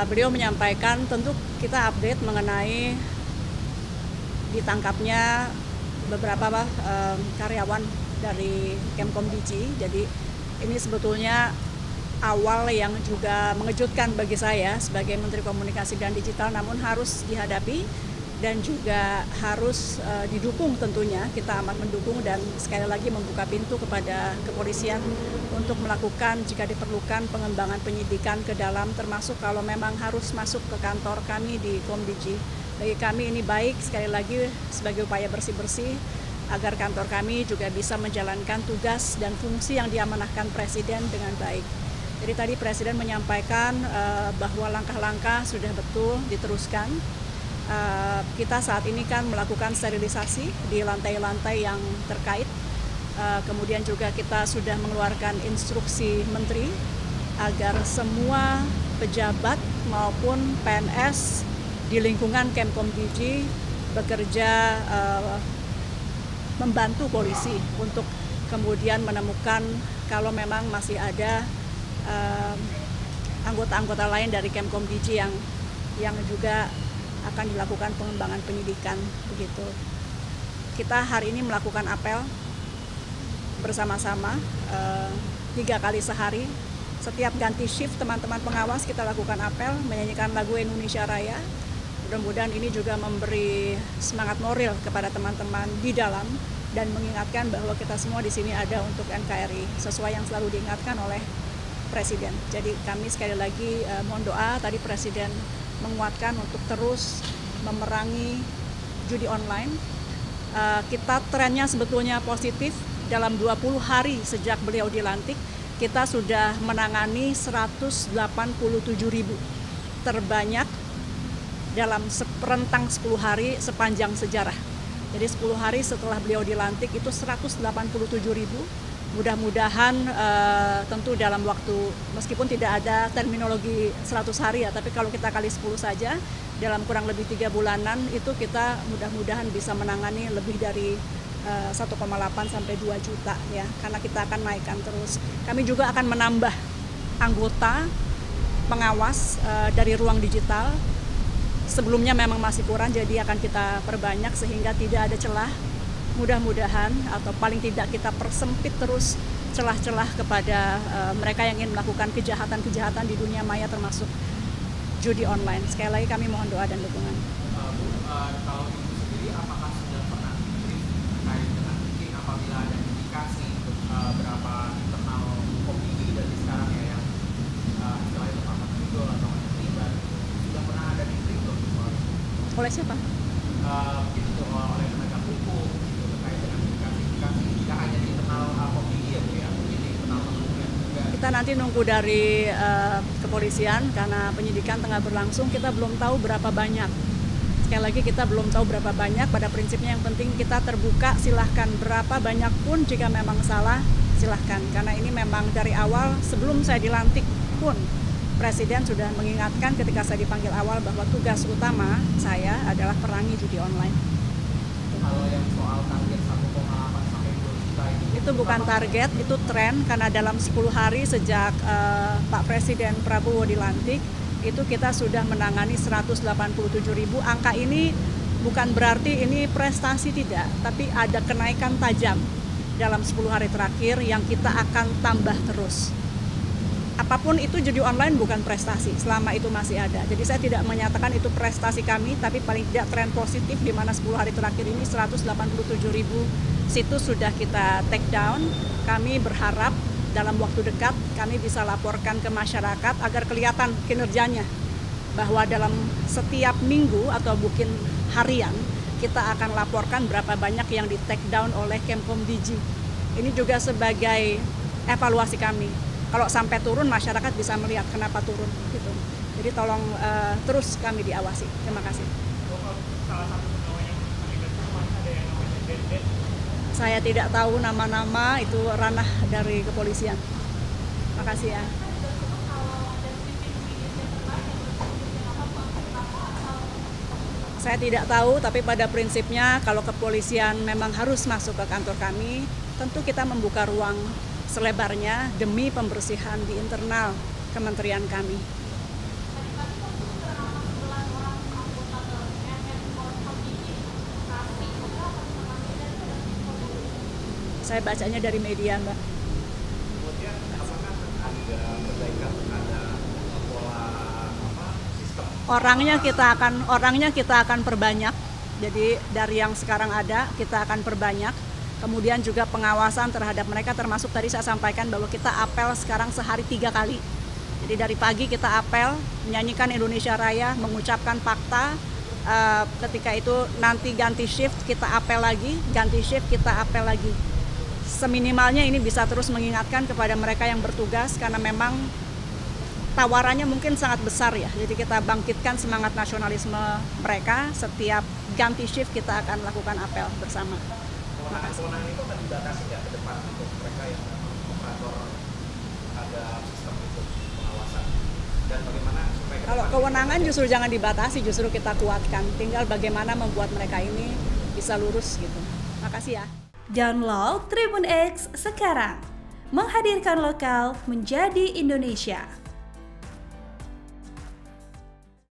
beliau menyampaikan tentu kita update mengenai ditangkapnya beberapa karyawan dari Kemkom.Digi. Jadi ini sebetulnya awal yang juga mengejutkan bagi saya sebagai Menteri Komunikasi dan Digital, namun harus dihadapi dan juga harus didukung tentunya. Kita amat mendukung dan sekali lagi membuka pintu kepada kepolisian untuk melakukan jika diperlukan pengembangan penyidikan ke dalam, termasuk kalau memang harus masuk ke kantor kami di Kom.Digi. Bagi kami ini baik sekali lagi sebagai upaya bersih-bersih agar kantor kami juga bisa menjalankan tugas dan fungsi yang diamanahkan Presiden dengan baik. Jadi tadi Presiden menyampaikan bahwa langkah-langkah sudah betul diteruskan. Kita saat ini kan melakukan sterilisasi di lantai-lantai yang terkait. Kemudian juga kita sudah mengeluarkan instruksi Menteri agar semua pejabat maupun PNS di lingkungan Kemkom.Digi bekerja membantu polisi untuk kemudian menemukan kalau memang masih ada anggota-anggota lain dari Kemkom.Digi yang juga akan dilakukan pengembangan penyidikan begitu. Kita hari ini melakukan apel bersama-sama 3 kali sehari. Setiap ganti shift teman-teman pengawas kita lakukan apel menyanyikan lagu Indonesia Raya. Mudah-mudahan ini juga memberi semangat moral kepada teman-teman di dalam dan mengingatkan bahwa kita semua di sini ada untuk NKRI sesuai yang selalu diingatkan oleh Presiden. Jadi kami sekali lagi mohon doa. Tadi Presiden menguatkan untuk terus memerangi judi online. Kita trennya sebetulnya positif. Dalam 20 hari sejak beliau dilantik, kita sudah menangani 187.000, terbanyak dalam rentang 10 hari sepanjang sejarah. Jadi 10 hari setelah beliau dilantik itu 187.000. Mudah-mudahan tentu dalam waktu, meskipun tidak ada terminologi 100 hari ya, tapi kalau kita kali 10 saja, dalam kurang lebih 3 bulanan itu kita mudah-mudahan bisa menangani lebih dari 1,8 sampai 2 juta ya, karena kita akan naikkan terus. Kami juga akan menambah anggota pengawas dari ruang digital. Sebelumnya memang masih kurang, jadi akan kita perbanyak sehingga tidak ada celah. Mudah-mudahan atau paling tidak kita persempit terus celah-celah kepada mereka yang ingin melakukan kejahatan-kejahatan di dunia maya termasuk judi online. Sekali lagi kami mohon doa dan dukungan. Kalau Ibu sendiri apakah sudah pernah terkait dengan mungkin apabila ada indikasi berapa internal Kom.Digi dari sekarang ya yang istilahnya itu Pak Menteri atau yang terlibat, sudah pernah ada dikritik soal Oleh siapa? Gitu oleh penegak hukum gitu, terkait dengan indikasi tidak hanya di internal Kom.Digi ya Bu ya, mungkin di internal kementerian juga. Kita nanti nunggu dari kepolisian karena penyidikan tengah berlangsung, kita belum tahu berapa banyak. Sekali lagi kita belum tahu berapa banyak, pada prinsipnya yang penting kita terbuka, silahkan berapa banyak pun jika memang salah silahkan. Karena ini memang dari awal sebelum saya dilantik pun Presiden sudah mengingatkan ketika saya dipanggil awal bahwa tugas utama saya adalah perangi judi online. Kalau yang soal target 1,8 sampai 2 juta Itu bukan target, itu tren karena dalam 10 hari sejak Pak Presiden Prabowo dilantik, itu kita sudah menangani 187.000. Angka ini bukan berarti ini prestasi tidak, tapi ada kenaikan tajam dalam 10 hari terakhir yang kita akan tambah terus. Apapun itu judi online bukan prestasi selama itu masih ada. Jadi saya tidak menyatakan itu prestasi kami, tapi paling tidak tren positif di mana 10 hari terakhir ini 187.000 situs sudah kita take down. Kami berharap dalam waktu dekat kami bisa laporkan ke masyarakat agar kelihatan kinerjanya. Bahwa dalam setiap minggu atau mungkin harian kita akan laporkan berapa banyak yang di take down oleh Kemkom.Digi. Ini juga sebagai evaluasi kami. Kalau sampai turun masyarakat bisa melihat kenapa turun gitu. Jadi tolong terus kami diawasi. Terima kasih. Salah satu pegawai yang terlibat ada yang namanya Den. Saya tidak tahu nama-nama, itu ranah dari kepolisian. Makasih ya. Saya tidak tahu, tapi pada prinsipnya kalau kepolisian memang harus masuk ke kantor kami, tentu kita membuka ruang selebarnya demi pembersihan di internal kementerian kami. Saya bacanya dari media, Mbak. Kemudian apakah ada perbaikan, ada pola sistem? Orangnya kita akan perbanyak. Jadi dari yang sekarang ada kita akan perbanyak. Kemudian juga pengawasan terhadap mereka, termasuk tadi saya sampaikan bahwa kita apel sekarang sehari 3 kali. Jadi dari pagi kita apel, menyanyikan Indonesia Raya, mengucapkan fakta. Ketika itu nanti ganti shift kita apel lagi, ganti shift kita apel lagi. Seminimalnya ini bisa terus mengingatkan kepada mereka yang bertugas, karena memang tawarannya mungkin sangat besar ya. Jadi kita bangkitkan semangat nasionalisme mereka. Setiap ganti shift kita akan lakukan apel bersama. Kewenangan itu akan dibatasi nggak ke depan untuk mereka yang operator ada sistem itu pengawasan, dan bagaimana supaya kalau kewenangan justru jangan dibatasi, justru kita kuatkan. Tinggal bagaimana membuat mereka ini bisa lurus gitu. Makasih ya. Download Tribun X sekarang, menghadirkan lokal menjadi Indonesia.